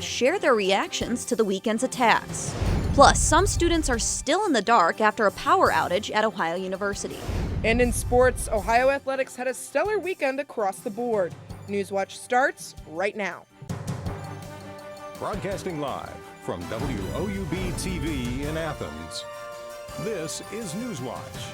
share their reactions to the weekend's attacks. Plus, some students are still in the dark after a power outage at Ohio University. And in sports, Ohio athletics had a stellar weekend across the board. Newswatch starts right now. Broadcasting live from WOUB TV in Athens, this is Newswatch.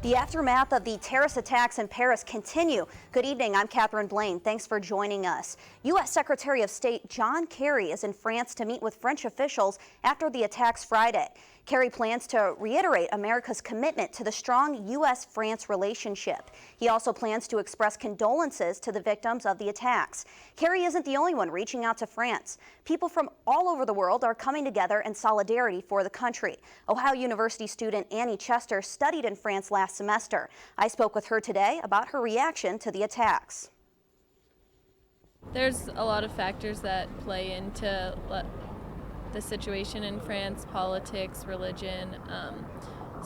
The aftermath of the terrorist attacks in Paris continue. Good evening, I'm Catherine Blaine. Thanks for joining us. U.S. Secretary of State John Kerry is in France to meet with French officials after the attacks Friday. Kerry plans to reiterate America's commitment to the strong U.S.-France relationship. He also plans to express condolences to the victims of the attacks. Kerry isn't the only one reaching out to France. People from all over the world are coming together in solidarity for the country. Ohio University student Annie Chester studied in France last semester. I spoke with her today about her reaction to the attacks. There's a lot of factors that play into the situation in France: politics, religion.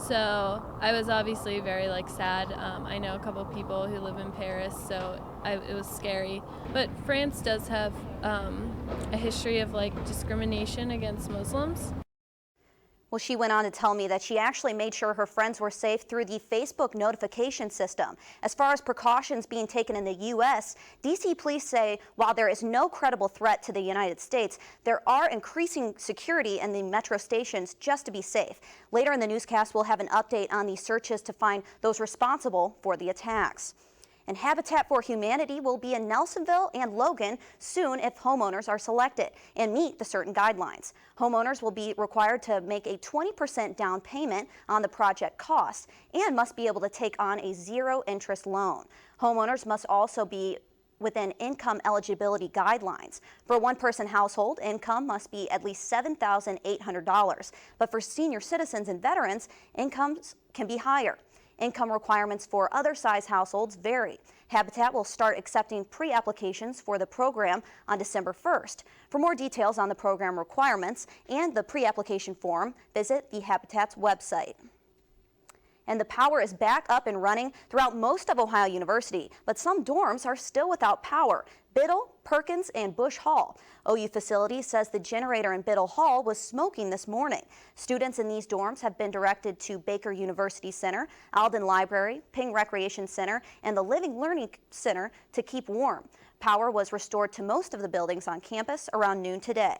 So I was obviously very sad. I know a couple people who live in Paris, so it was scary. But France does have a history of discrimination against Muslims. Well, she went on to tell me that she actually made sure her friends were safe through the Facebook notification system. As far as precautions being taken in the U.S., D.C. police say while there is no credible threat to the United States, there are increasing security in the metro stations just to be safe. Later in the newscast, we'll have an update on the searches to find those responsible for the attacks. And Habitat for Humanity will be in Nelsonville and Logan soon if homeowners are selected and meet the certain guidelines. Homeowners will be required to make a 20% down payment on the project cost and must be able to take on a zero-interest loan. Homeowners must also be within income eligibility guidelines. For a one-person household, income must be at least $7,800. But for senior citizens and veterans, incomes can be higher. Income requirements for other size households vary. Habitat will start accepting pre-applications for the program on December 1st. For more details on the program requirements and the pre-application form, visit the Habitat's website. And the power is back up and running throughout most of Ohio University, but some dorms are still without power. Biddle, Perkins, and Bush Hall. OU facility says the generator in Biddle Hall was smoking this morning. Students in these dorms have been directed to Baker University Center, Alden Library, Ping Recreation Center, and the Living Learning Center to keep warm. Power was restored to most of the buildings on campus around noon today.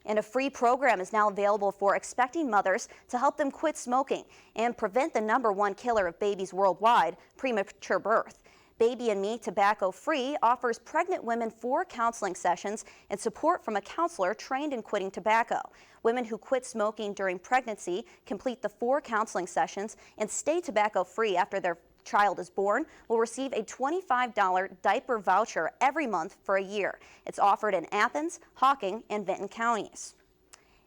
And a free program is now available for expecting mothers to help them quit smoking and prevent the #1 killer of babies worldwide, premature birth. Baby and Me Tobacco Free offers pregnant women 4 counseling sessions and support from a counselor trained in quitting tobacco. Women who quit smoking during pregnancy, complete the 4 counseling sessions, and stay tobacco free after their child is born will receive a $25 diaper voucher every month for a year. It's offered in Athens, Hocking, and Vinton counties.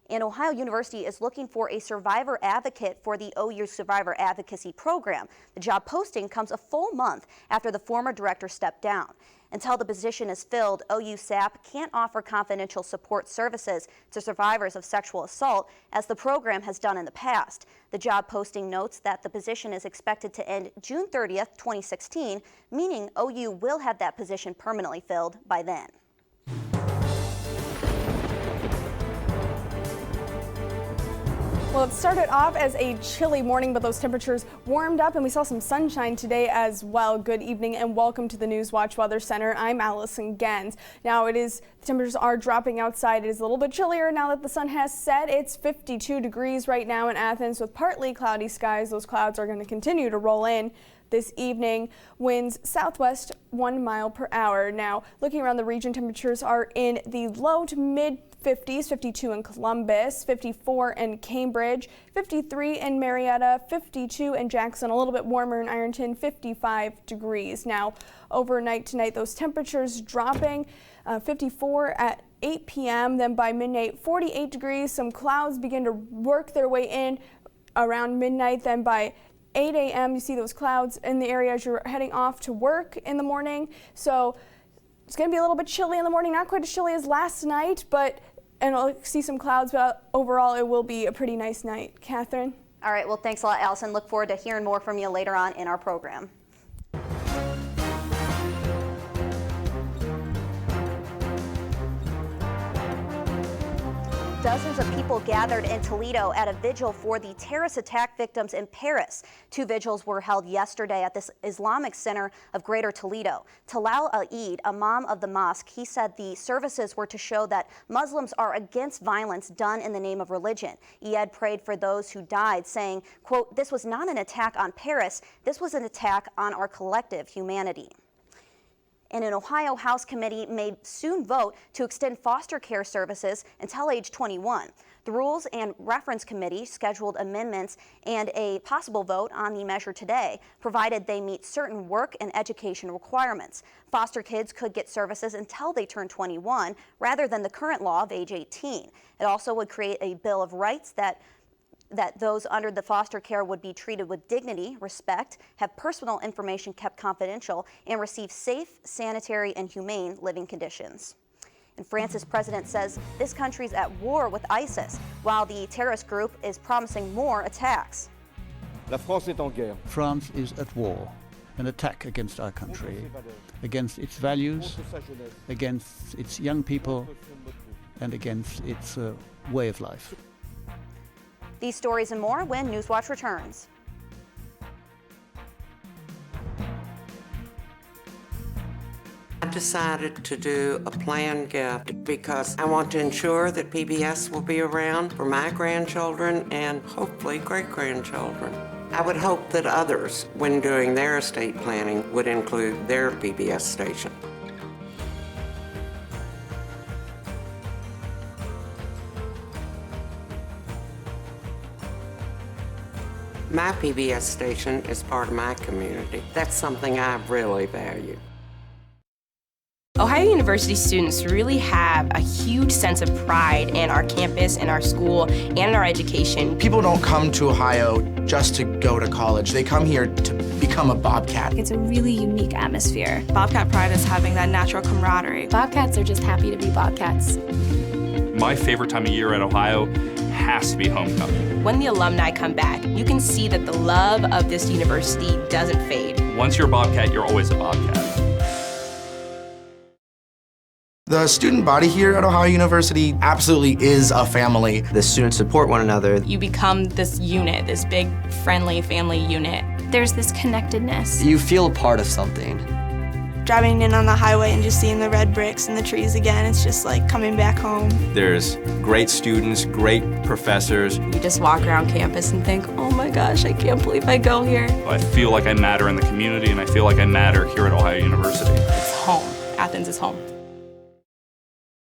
And Ohio University is looking for a survivor advocate for the OU Survivor Advocacy Program. The job posting comes a full month after the former director stepped down. Until the position is filled, OU SAP can't offer confidential support services to survivors of sexual assault, as the program has done in the past. The job posting notes that the position is expected to end June 30th, 2016, meaning OU will have that position permanently filled by then. Well, it started off as a chilly morning, but those temperatures warmed up and we saw some sunshine today as well. Good evening and welcome to the Newswatch Weather Center. I'm Allison Gens. Now the temperatures are dropping outside. It is a little bit chillier now that the sun has set. It's 52 degrees right now in Athens with partly cloudy skies. Those clouds are going to continue to roll in this evening. Winds southwest 1 mile per hour. Now, looking around the region, temperatures are in the low to mid 50s, 52 in Columbus, 54 in Cambridge, 53 in Marietta, 52 in Jackson, a little bit warmer in Ironton, 55 degrees. Now, overnight tonight, those temperatures dropping, 54 at 8 p.m., then by midnight, 48 degrees. Some clouds begin to work their way in around midnight, then by 8 a.m. you see those clouds in the area as you're heading off to work in the morning. So it's going to be a little bit chilly in the morning, not quite as chilly as last night, and I'll see some clouds, but overall it will be a pretty nice night. Catherine? All right, well, thanks a lot, Allison. Look forward to hearing more from you later on in our program. Dozens of people gathered in Toledo at a vigil for the terrorist attack victims in Paris. 2 vigils were held yesterday at this Islamic Center of Greater Toledo. Talal Al-Eid, imam of the mosque, he said the services were to show that Muslims are against violence done in the name of religion. Eid prayed for those who died, saying, quote, "This was not an attack on Paris, this was an attack on our collective humanity." And an Ohio House committee may soon vote to extend foster care services until age 21. The Rules and Reference Committee scheduled amendments and a possible vote on the measure today, provided they meet certain work and education requirements. Foster kids could get services until they turn 21, rather than the current law of age 18. It also would create a Bill of Rights that those under the foster care would be treated with dignity, respect, have personal information kept confidential, and receive safe, sanitary, and humane living conditions. And France's president says this country's at war with ISIS, while the terrorist group is promising more attacks. La France est en guerre. France is at war, an attack against our country, against its values, against its young people, and against its way of life. These stories and more when Newswatch returns. I decided to do a planned gift because I want to ensure that PBS will be around for my grandchildren and hopefully great-grandchildren. I would hope that others, when doing their estate planning, would include their PBS station. My PBS station is part of my community. That's something I really value. Ohio University students really have a huge sense of pride in our campus, in our school, and in our education. People don't come to Ohio just to go to college. They come here to become a Bobcat. It's a really unique atmosphere. Bobcat pride is having that natural camaraderie. Bobcats are just happy to be Bobcats. My favorite time of year at Ohio has to be homecoming. When the alumni come back, you can see that the love of this university doesn't fade. Once you're a Bobcat, you're always a Bobcat. The student body here at Ohio University absolutely is a family. The students support one another. You become this unit, this big, friendly family unit. There's this connectedness. You feel a part of something. Driving in on the highway and just seeing the red bricks and the trees again, it's just like coming back home. There's great students, great professors. You just walk around campus and think, oh my gosh, I can't believe I go here. I feel like I matter in the community, and I feel like I matter here at Ohio University. It's home. Athens is home.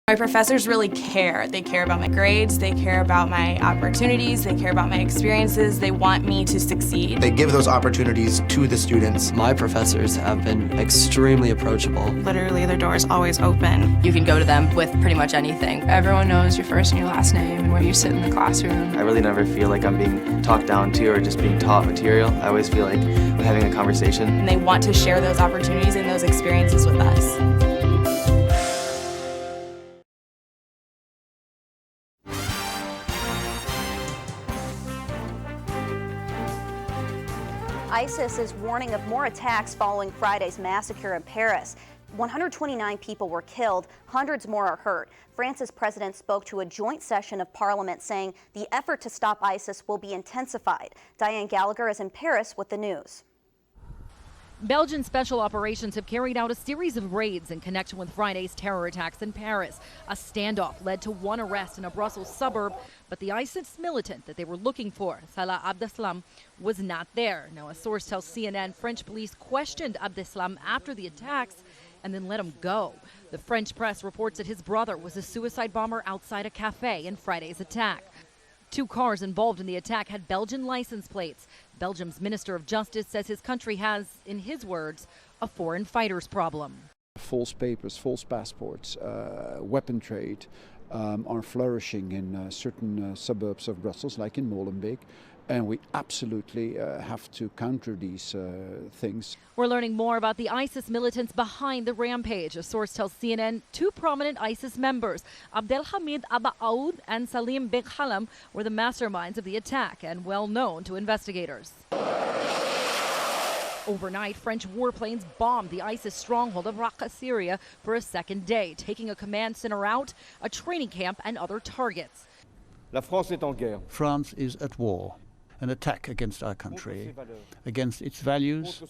My professors really care. They care about my grades, they care about my opportunities, they care about my experiences, they want me to succeed. They give those opportunities to the students. My professors have been extremely approachable. Literally, their door is always open. You can go to them with pretty much anything. Everyone knows your first and your last name and where you sit in the classroom. I really never feel like I'm being talked down to or just being taught material. I always feel like we're having a conversation. And they want to share those opportunities and those experiences with us. ISIS is warning of more attacks following Friday's massacre in Paris. 129 people were killed, hundreds more are hurt. France's president spoke to a joint session of parliament saying the effort to stop ISIS will be intensified. Diane Gallagher is in Paris with the news. Belgian special operations have carried out a series of raids in connection with Friday's terror attacks in Paris. A standoff led to one arrest in a Brussels suburb, but the ISIS militant that they were looking for, Salah Abdeslam, was not there. Now, a source tells CNN French police questioned Abdeslam after the attacks and then let him go. The French press reports that his brother was a suicide bomber outside a cafe in Friday's attack. 2 cars involved in the attack had Belgian license plates. Belgium's Minister of Justice says his country has, in his words, a foreign fighters problem. False papers, false passports, weapon trade are flourishing in certain suburbs of Brussels, like in Molenbeek. And we absolutely have to counter these things. We're learning more about the ISIS militants behind the rampage. A source tells CNN 2 prominent ISIS members, Abdelhamid Abba Aoud and Salim Bek Halam, were the masterminds of the attack and well known to investigators. Overnight, French warplanes bombed the ISIS stronghold of Raqqa, Syria for a second day, taking a command center out, a training camp, and other targets. La France est en guerre. France is at war, an attack against our country, against its values,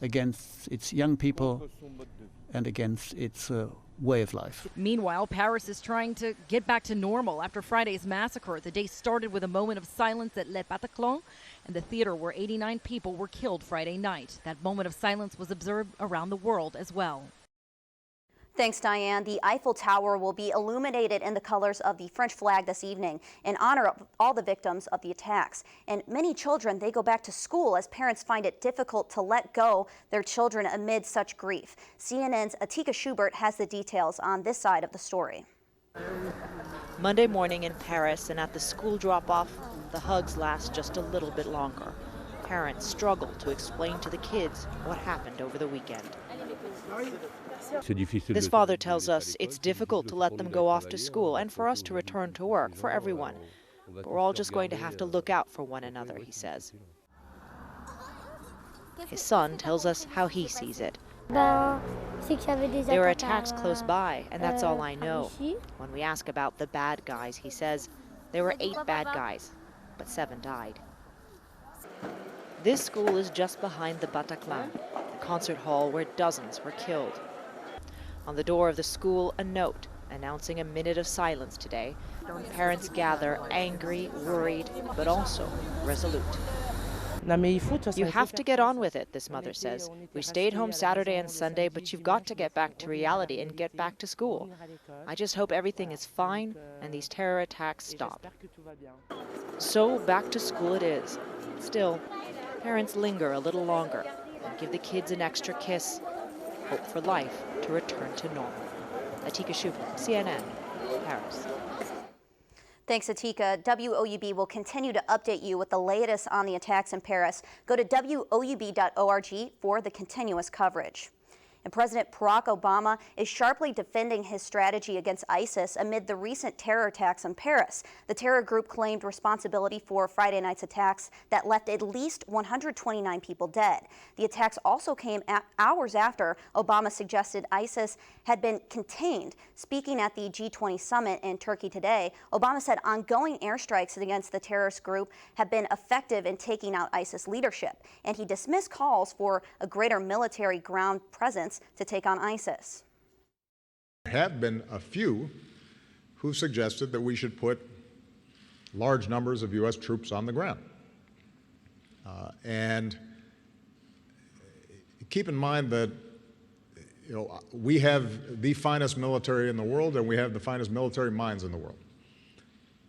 against its young people, and against its way of life. Meanwhile, Paris is trying to get back to normal after Friday's massacre. The day started with a moment of silence at Le Bataclan and the theater where 89 people were killed Friday night. That moment of silence was observed around the world as well. Thanks, Diane. The Eiffel Tower will be illuminated in the colors of the French flag this evening in honor of all the victims of the attacks. And many children, they go back to school as parents find it difficult to let go their children amid such grief. CNN's Atika Schubert has the details on this side of the story. Monday morning in Paris, and at the school drop-off, the hugs last just a little bit longer. Parents struggle to explain to the kids what happened over the weekend. This father tells us it's difficult to let them go off to school and for us to return to work, for everyone. But we're all just going to have to look out for one another, he says. His son tells us how he sees it. There were attacks close by, and that's all I know. When we ask about the bad guys, he says, there were 8 bad guys, but 7 died. This school is just behind the Bataclan, the concert hall where dozens were killed. On the door of the school, a note announcing a minute of silence today. Parents gather, angry, worried, but also resolute. You have to get on with it, this mother says. We stayed home Saturday and Sunday, but you've got to get back to reality and get back to school. I just hope everything is fine and these terror attacks stop. So back to school it is. Still, parents linger a little longer and give the kids an extra kiss. Hope for life to return to normal. Atika Schubert, CNN, Paris. Thanks, Atika. WOUB will continue to update you with the latest on the attacks in Paris. Go to woub.org for the continuous coverage. And President Barack Obama is sharply defending his strategy against ISIS amid the recent terror attacks in Paris. The terror group claimed responsibility for Friday night's attacks that left at least 129 people dead. The attacks also came hours after Obama suggested ISIS had been contained. Speaking at the G20 summit in Turkey today, Obama said ongoing airstrikes against the terrorist group have been effective in taking out ISIS leadership, and he dismissed calls for a greater military ground presence to take on ISIS. There have been a few who suggested that we should put large numbers of U.S. troops on the ground. And keep in mind that we have the finest military in the world, and we have the finest military minds in the world.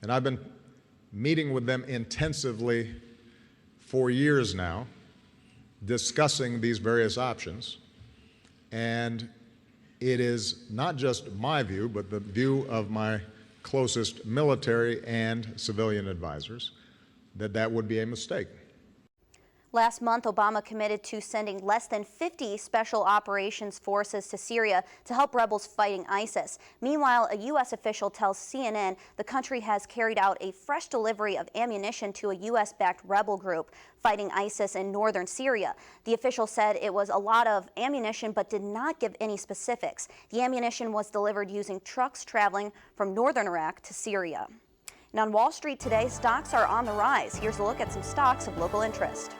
And I've been meeting with them intensively for years now, discussing these various options. And it is not just my view, but the view of my closest military and civilian advisors that that would be a mistake. Last month, Obama committed to sending less than 50 special operations forces to Syria to help rebels fighting ISIS. Meanwhile, a U.S. official tells CNN the country has carried out a fresh delivery of ammunition to a U.S.-backed rebel group fighting ISIS in northern Syria. The official said it was a lot of ammunition but did not give any specifics. The ammunition was delivered using trucks traveling from northern Iraq to Syria. And on Wall Street today, stocks are on the rise. Here's a look at some stocks of local interest.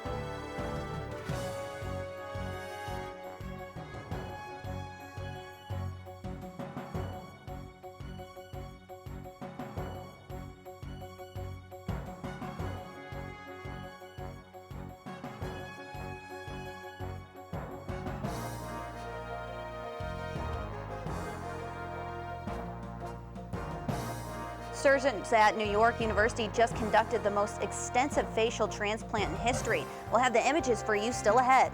Surgeons at New York University just conducted the most extensive facial transplant in history. We'll have the images for you still ahead.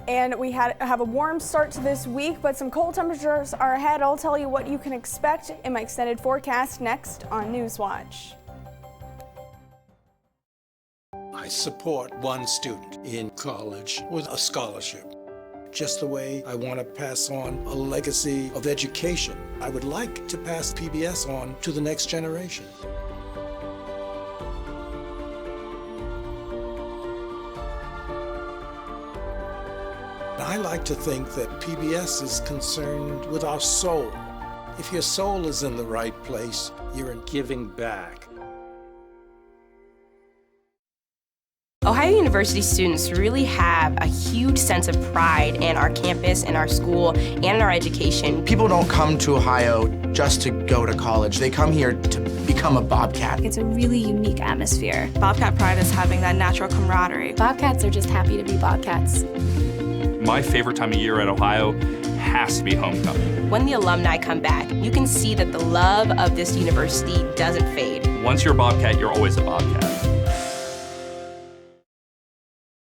And we have a warm start to this week, but some cold temperatures are ahead. I'll tell you what you can expect in my extended forecast next on Newswatch. I support one student in college with a scholarship. Just the way I want to pass on a legacy of education. I would like to pass PBS on to the next generation. I like to think that PBS is concerned with our soul, If your soul is in the right place, you're giving back. Ohio University students really have a huge sense of pride in our campus, in our school, and in our education. People don't come to Ohio just to go to college. They come here to become a Bobcat. It's a really unique atmosphere. Bobcat pride is having that natural camaraderie. Bobcats are just happy to be Bobcats. My favorite time of year at Ohio has to be homecoming. When the alumni come back, you can see that the love of this university doesn't fade. Once you're a Bobcat, you're always a Bobcat.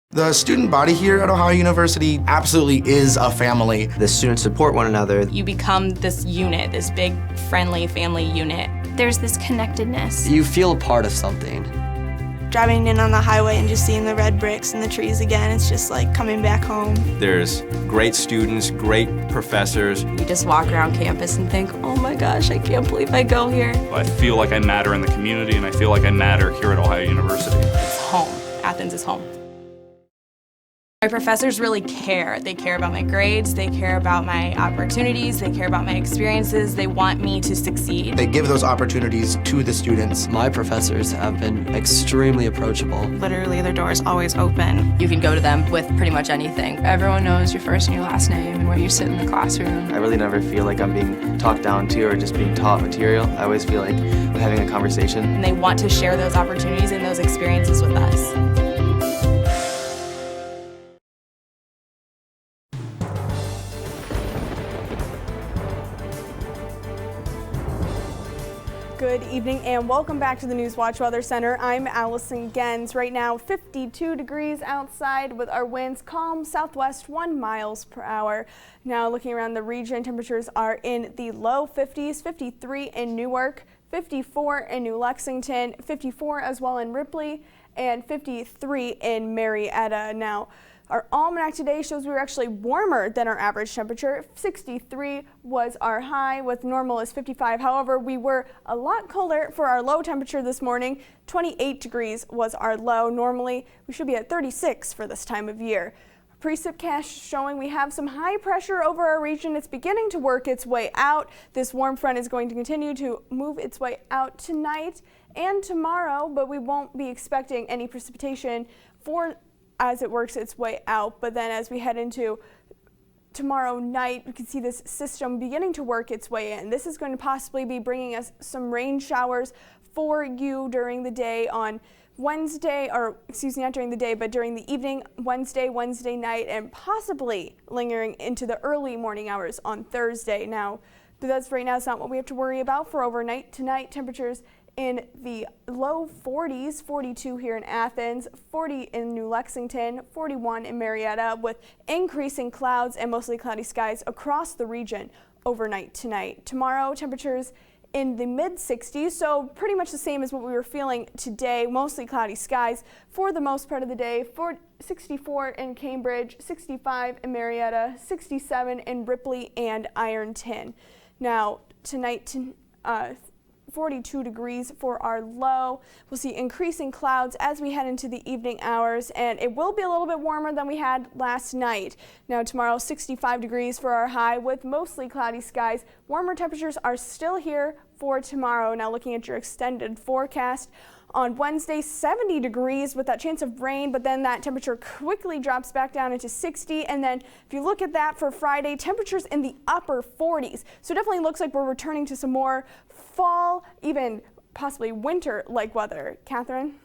The student body here at Ohio University absolutely is a family. The students support one another. You become this unit, this big, friendly family unit. There's this connectedness. You feel a part of something. Driving in on the highway and just seeing the red bricks and the trees again, it's just like coming back home. There's great students, great professors. You just walk around campus and think, oh my gosh, I can't believe I go here. I feel like I matter in the community, and I feel like I matter here at Ohio University. It's home. Athens is home. My professors really care. They care about my grades, they care about my opportunities, they care about my experiences, they want me to succeed. They give those opportunities to the students. My professors have been extremely approachable. Literally, their door is always open. You can go to them with pretty much anything. Everyone knows your first and your last name and where you sit in the classroom. I really never feel like I'm being talked down to or just being taught material. I always feel like we're having a conversation. And they want to share those opportunities and those experiences with us. Good evening and welcome back to the Newswatch Weather Center. I'm Allison Gens. Right now 52 degrees outside with our winds calm southwest 1 miles per hour. Now looking around the region, temperatures are in the low 50s, 53 in Newark, 54 in New Lexington, 54 as well in Ripley, and 53 in Marietta. Now, our almanac today shows we were actually warmer than our average temperature. 63 was our high, with normal is 55. However, we were a lot colder for our low temperature this morning. 28 degrees was our low. Normally, we should be at 36 for this time of year. Precipcast showing we have some high pressure over our region. It's beginning to work its way out. This warm front is going to continue to move its way out tonight and tomorrow, but we won't be expecting any precipitation as it works its way out. But then as we head into tomorrow night, we can see this system beginning to work its way in. This is going to possibly be bringing us some rain showers for you during the day on Wednesday, or excuse me, not during the day, but during the evening, Wednesday night, and possibly lingering into the early morning hours on Thursday. Now, but that's right now, it's not what we have to worry about for overnight. Tonight, temperatures in the low 40s, 42 here in Athens, 40 in New Lexington, 41 in Marietta, with increasing clouds and mostly cloudy skies across the region overnight tonight. Tomorrow, temperatures in the mid-60s, so pretty much the same as what we were feeling today, mostly cloudy skies for the most part of the day. 64 in Cambridge, 65 in Marietta, 67 in Ripley and Ironton. Now, tonight, 42 degrees for our low. We'll see increasing clouds as we head into the evening hours, and it will be a little bit warmer than we had last night. Now tomorrow, 65 degrees for our high with mostly cloudy skies. Warmer temperatures are still here for tomorrow. Now looking at your extended forecast. On Wednesday, 70 degrees with that chance of rain, but then that temperature quickly drops back down into 60. And then if you look at that for Friday, temperatures in the upper 40s. So it definitely looks like we're returning to some more fall, even possibly winter-like weather. Catherine?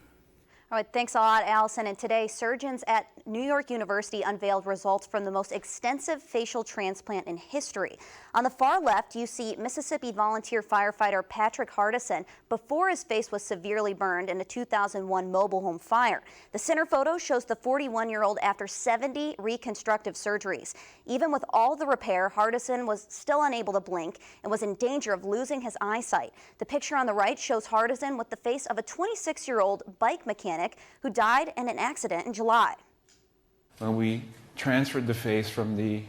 All right, thanks a lot, Allison. And today, surgeons at New York University unveiled results from the most extensive facial transplant in history. On the far left, you see Mississippi volunteer firefighter Patrick Hardison before his face was severely burned in a 2001 mobile home fire. The center photo shows the 41-year-old after 70 reconstructive surgeries. Even with all the repair, Hardison was still unable to blink and was in danger of losing his eyesight. The picture on the right shows Hardison with the face of a 26-year-old bike mechanic who died in an accident in July. When we transferred the face from the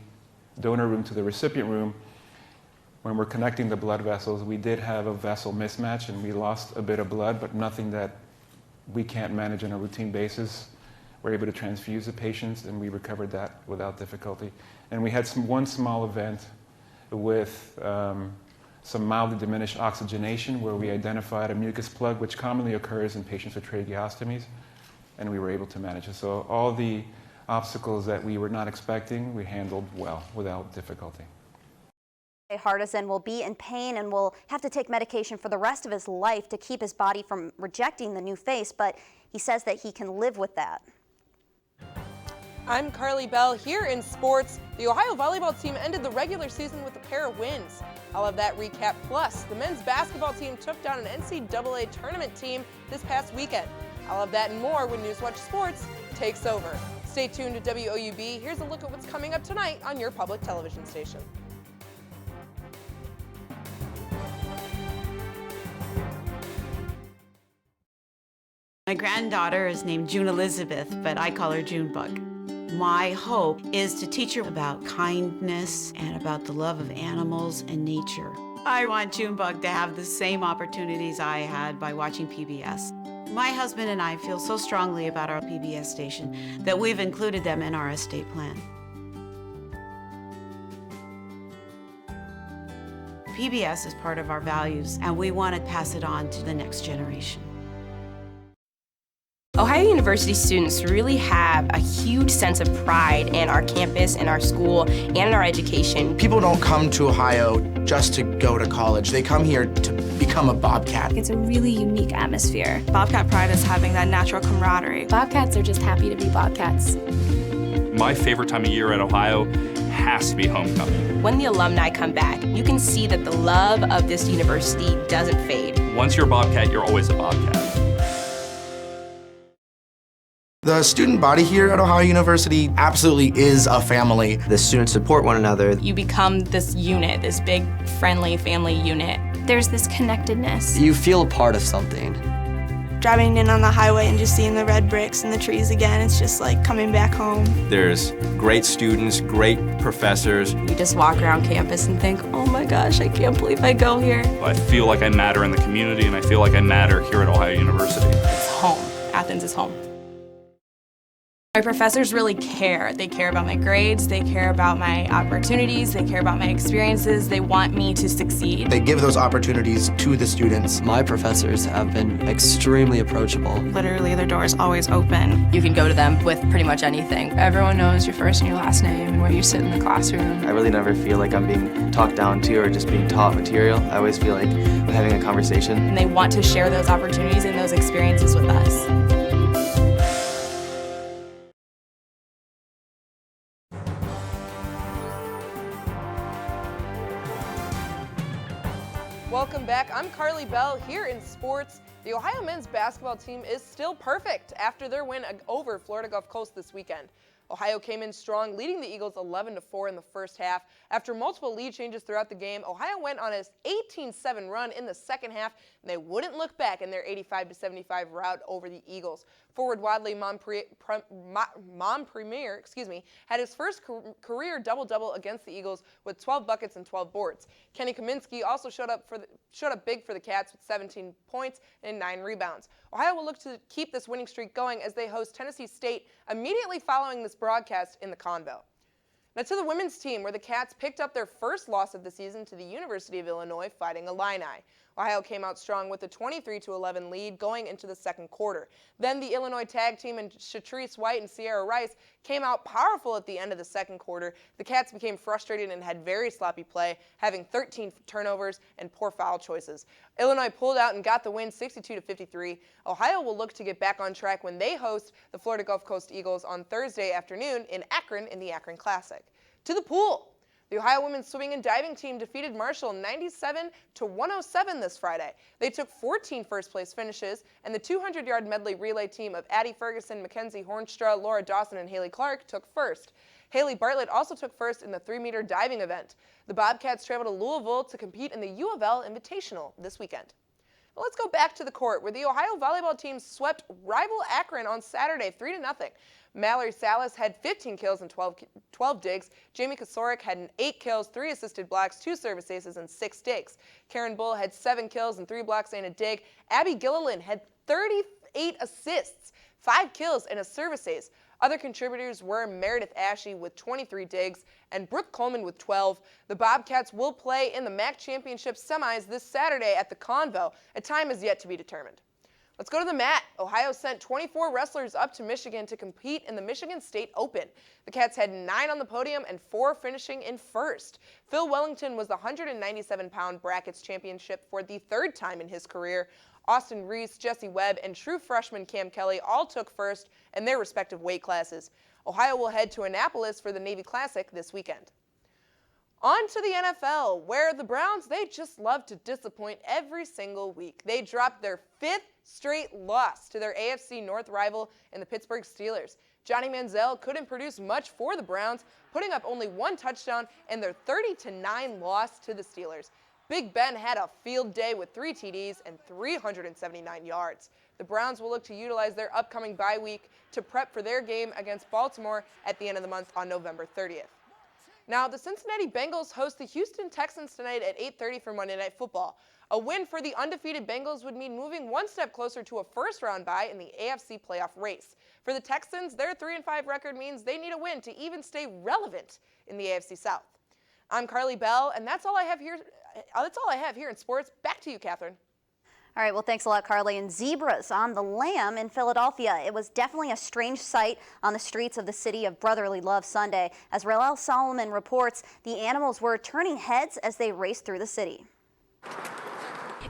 donor room to the recipient room, when we're connecting the blood vessels, we did have a vessel mismatch and we lost a bit of blood, but nothing that we can't manage on a routine basis. We're able to transfuse the patients and we recovered that without difficulty. And we had one small event with some mildly diminished oxygenation where we identified a mucus plug, which commonly occurs in patients with tracheostomies, and we were able to manage it. So all the obstacles that we were not expecting, we handled well, without difficulty. Hardison will be in pain and will have to take medication for the rest of his life to keep his body from rejecting the new face, but he says that he can live with that. I'm Carly Bell. Here in sports, the Ohio volleyball team ended the regular season with a pair of wins. I'll have that recap. Plus, the men's basketball team took down an NCAA tournament team this past weekend. I'll have that and more when Newswatch Sports takes over. Stay tuned to WOUB. Here's a look at what's coming up tonight on your public television station. My granddaughter is named June Elizabeth, but I call her Junebug. My hope is to teach her about kindness and about the love of animals and nature. I want Junebug to have the same opportunities I had by watching PBS. My husband and I feel so strongly about our PBS station that we've included them in our estate plan. PBS is part of our values, and we want to pass it on to the next generation. Ohio University students really have a huge sense of pride in our campus, in our school, and in our education. People don't come to Ohio just to go to college. They come here to become a Bobcat. It's a really unique atmosphere. Bobcat pride is having that natural camaraderie. Bobcats are just happy to be Bobcats. My favorite time of year at Ohio has to be homecoming. When the alumni come back, you can see that the love of this university doesn't fade. Once you're a Bobcat, you're always a Bobcat. The student body here at Ohio University absolutely is a family. The students support one another. You become this unit, this big, friendly family unit. There's this connectedness. You feel a part of something. Driving in on the highway and just seeing the red bricks and the trees again, it's just like coming back home. There's great students, great professors. You just walk around campus and think, oh my gosh, I can't believe I go here. I feel like I matter in the community, and I feel like I matter here at Ohio University. It's home. Athens is home. My professors really care. They care about my grades, they care about my opportunities, they care about my experiences, they want me to succeed. They give those opportunities to the students. My professors have been extremely approachable. Literally, their door is always open. You can go to them with pretty much anything. Everyone knows your first and your last name and where you sit in the classroom. I really never feel like I'm being talked down to or just being taught material. I always feel like I'm having a conversation. And they want to share those opportunities and those experiences with us. Welcome back. I'm Carly Bell. Here in sports, the Ohio men's basketball team is still perfect after their win over Florida Gulf Coast this weekend. Ohio came in strong, leading the Eagles 11-4 in the first half. After multiple lead changes throughout the game, Ohio went on an 18-7 run in the second half, and they wouldn't look back in their 85-75 rout over the Eagles. Forward Wadley Mompremier had his first career double-double against the Eagles with 12 buckets and 12 boards. Kenny Kaminsky also showed up big for the Cats with 17 points and 9 rebounds. Ohio will look to keep this winning streak going as they host Tennessee State immediately following this broadcast in the Convo. Now to the women's team, where the Cats picked up their first loss of the season to the University of Illinois Fighting Illini. Ohio came out strong with a 23-11 lead going into the second quarter. Then the Illinois tag team and Shatrice White and Sierra Rice came out powerful at the end of the second quarter. The Cats became frustrated and had very sloppy play, having 13 turnovers and poor foul choices. Illinois pulled out and got the win 62-53. Ohio will look to get back on track when they host the Florida Gulf Coast Eagles on Thursday afternoon in Akron in the Akron Classic. To the pool. The Ohio women's swimming and diving team defeated Marshall 97-107 this Friday. They took 14 first-place finishes, and the 200-yard medley relay team of Addie Ferguson, Mackenzie Hornstra, Laura Dawson, and Haley Clark took first. Haley Bartlett also took first in the 3-meter diving event. The Bobcats traveled to Louisville to compete in the U of L Invitational this weekend. Well, let's go back to the court, where the Ohio volleyball team swept rival Akron on Saturday 3-0. Mallory Salas had 15 kills and 12 digs. Jamie Kosorek had 8 kills, 3 assisted blocks, 2 service aces, and 6 digs. Karen Bull had 7 kills and 3 blocks and a dig. Abby Gilliland had 38 assists, 5 kills, and a service ace. Other contributors were Meredith Ashe with 23 digs and Brooke Coleman with 12. The Bobcats will play in the MAC Championship semis this Saturday at the Convo. A time is yet to be determined. Let's go to the mat. Ohio sent 24 wrestlers up to Michigan to compete in the Michigan State Open. The Cats had 9 on the podium and 4 finishing in first. Phil Wellington was the 197-pound brackets championship for the 3rd time in his career. Austin Reese, Jesse Webb, and true freshman Cam Kelly all took first in their respective weight classes. Ohio will head to Annapolis for the Navy Classic this weekend. On to the NFL, where the Browns, they just love to disappoint every single week. They dropped their 5th straight loss to their AFC North rival in the Pittsburgh Steelers. Johnny Manziel couldn't produce much for the Browns, putting up only 1 touchdown in their 30-9 loss to the Steelers. Big Ben had a field day with 3 TDs and 379 yards. The Browns will look to utilize their upcoming bye week to prep for their game against Baltimore at the end of the month on November 30th. Now, the Cincinnati Bengals host the Houston Texans tonight at 8:30 for Monday Night Football. A win for the undefeated Bengals would mean moving 1 step closer to a first-round bye in the AFC playoff race. For the Texans, their 3-5 record means they need a win to even stay relevant in the AFC South. I'm Carly Bell, and that's all I have here. That's all I have here in sports. Back to you, Catherine. All right, well, thanks a lot, Carly. And zebras on the lam in Philadelphia. It was definitely a strange sight on the streets of the city of Brotherly Love Sunday. As Rael Solomon reports, the animals were turning heads as they raced through the city.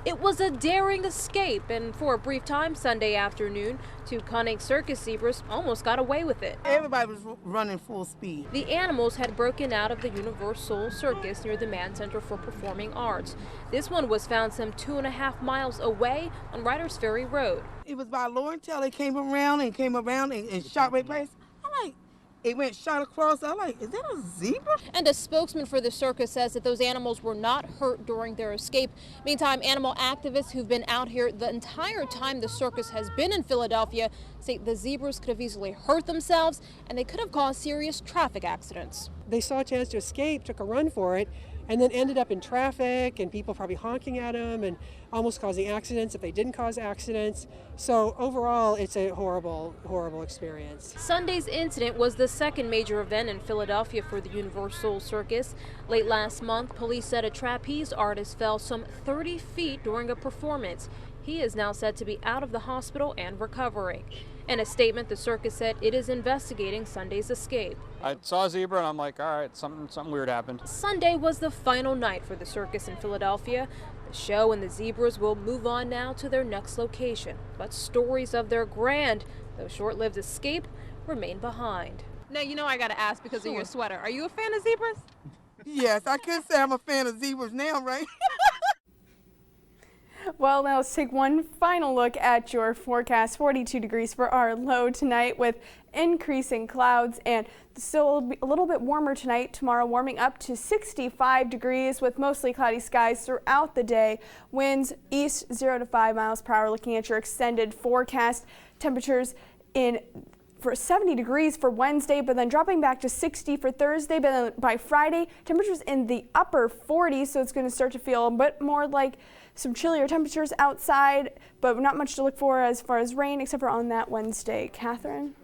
It was a daring escape, and for a brief time Sunday afternoon, 2 cunning circus zebras almost got away with it. Everybody was running full speed. The animals had broken out of the Universal Circus near the Mann Center for Performing Arts. This one was found some 2.5 miles away on Riders Ferry Road. It was by Lawrence. They came around and shot right past. I'm like, it went shot across. I'm like, is that a zebra? And a spokesman for the circus says that those animals were not hurt during their escape. Meantime, animal activists who've been out here the entire time the circus has been in Philadelphia say the zebras could have easily hurt themselves and they could have caused serious traffic accidents. They saw a chance to escape, took a run for it, and then ended up in traffic and people probably honking at them and almost causing accidents if they didn't cause accidents. So overall, it's a horrible, horrible experience. Sunday's incident was the 2nd major event in Philadelphia for the Universal Circus. Late last month, police said a trapeze artist fell some 30 feet during a performance. He is now said to be out of the hospital and recovering. In a statement, the circus said it is investigating Sunday's escape. I saw a zebra and I'm like, all right, something weird happened. Sunday was the final night for the circus in Philadelphia. The show and the zebras will move on now to their next location. But stories of their grand, though short-lived escape remain behind. Now, you know I got to ask because of your sweater. Are you a fan of zebras? Yes, I could say I'm a fan of zebras now, right? Well, now let's take one final look at your forecast. 42 degrees for our low tonight with increasing clouds, and still a little bit warmer tonight. Tomorrow warming up to 65 degrees with mostly cloudy skies throughout the day. Winds east 0 to 5 miles per hour. Looking at your extended forecast, temperatures for 70 degrees for Wednesday, but then dropping back to 60 for Thursday. But then by Friday, temperatures in the upper 40s, so it's going to start to feel a bit more like some chillier temperatures outside, but not much to look for as far as rain, except for on that Wednesday. Catherine?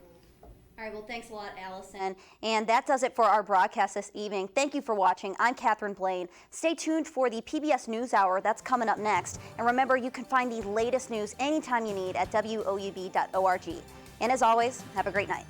All right, well, thanks a lot, Allison. And that does it for our broadcast this evening. Thank you for watching. I'm Catherine Blaine. Stay tuned for the PBS NewsHour. That's coming up next. And remember, you can find the latest news anytime you need at WOUB.org. And as always, have a great night.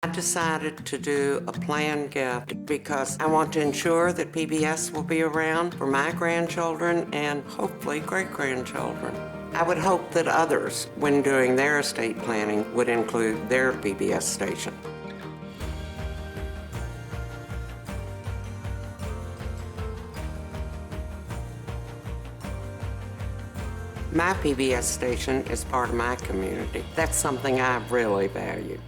I decided to do a planned gift because I want to ensure that PBS will be around for my grandchildren and hopefully great-grandchildren. I would hope that others, when doing their estate planning, would include their PBS station. My PBS station is part of my community. That's something I really value.